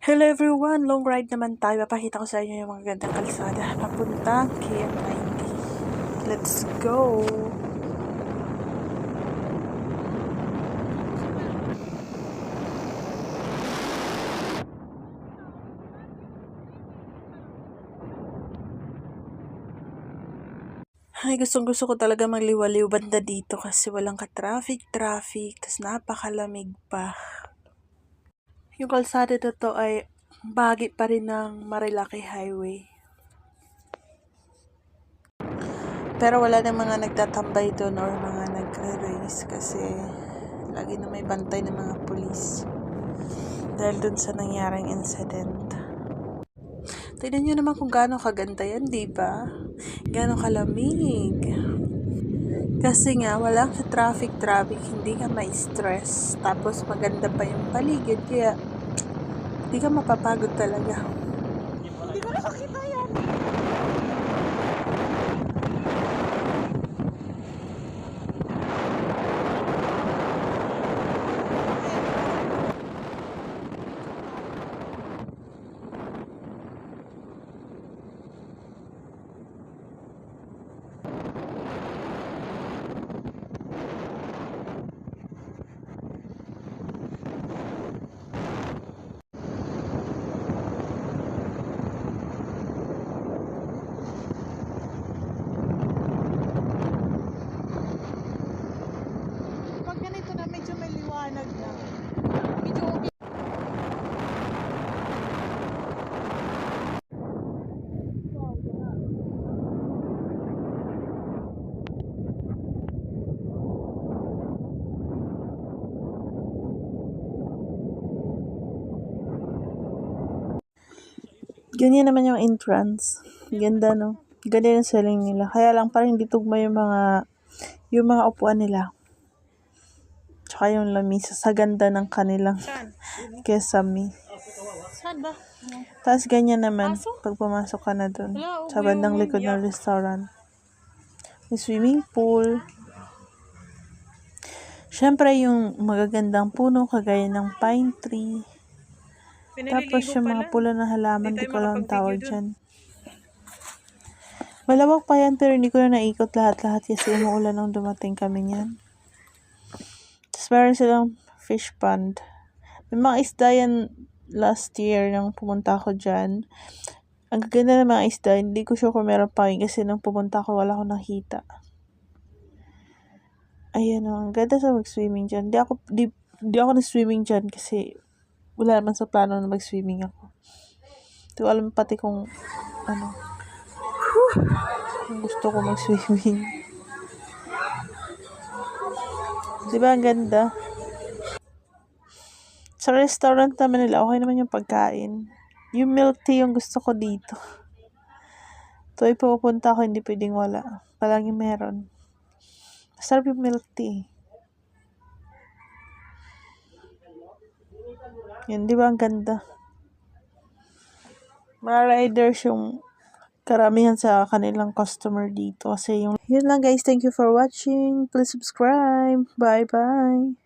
Hello everyone! Long ride naman tayo. Papakita ko sa inyo yung mga gandang kalsada. Papuntang KM90. Let's go! Ay, gustong-gusto ko talaga magliwaliw banda dito kasi walang ka-traffic, tas napakalamig pa. Yung kalsada na to ay bahagi pa rin ng Marilaki Highway. Pero wala na mga nagtatambay doon or mga nagre-race kasi lagi na may bantay ng mga pulis. Dahil dun sa nangyaring incident. Tignan nyo naman kung gaano kaganda yan, diba? Gaano kalamig. Kasi nga, walang sa traffic, hindi ka ma-stress. Tapos maganda pa yung paligid, kaya hindi ka mapapagod talaga. Hindi ko nakakita yan. Pag ganito na medyo may liwanag na. Medyo ganyan naman yung entrance. Ganda, no? Ganda yung selling nila. Kaya lang parang hindi tugma yung mga upuan nila. Tsaka yung lamisa sa ganda ng kanilang kesame. Saan ba? Tapos ganyan naman pag pumasok ka na dun. Sa bandang likod ng restaurant. May swimming pool. Syempre yung magagandang puno kagaya ng pine tree. Tapos yung mga pula na halaman, di ko lang tawag dyan. Malawak pa yan pero hindi ko na naikot lahat-lahat kasi umuulan nung dumating kami niyan. Tapos meron silang fish pond. May mga isda yan last year nang pumunta ako dyan. Ang ganda ng mga isda, hindi ko sure kung meron pa yun kasi nung pumunta ako wala akong nakita. Ayan o, ang ganda sa mag-swimming dyan. Di ako na-swimming dyan kasi wala naman sa plano na mag-swimming ako. Hindi ko alam pati kung kung gusto ko mag-swimming. Diba ang ganda? Sa restaurant naman nila, okay naman yung pagkain. Yung milk tea yung gusto ko dito. Tuwing pupunta ako, hindi pwedeng wala. Palagi meron. Masarap yung milk tea. Yan, di ba ang ganda? Mga riders yung karamihan sa kanilang customer dito. Kasi yung... Yun lang guys, thank you for watching. Please subscribe. Bye-bye.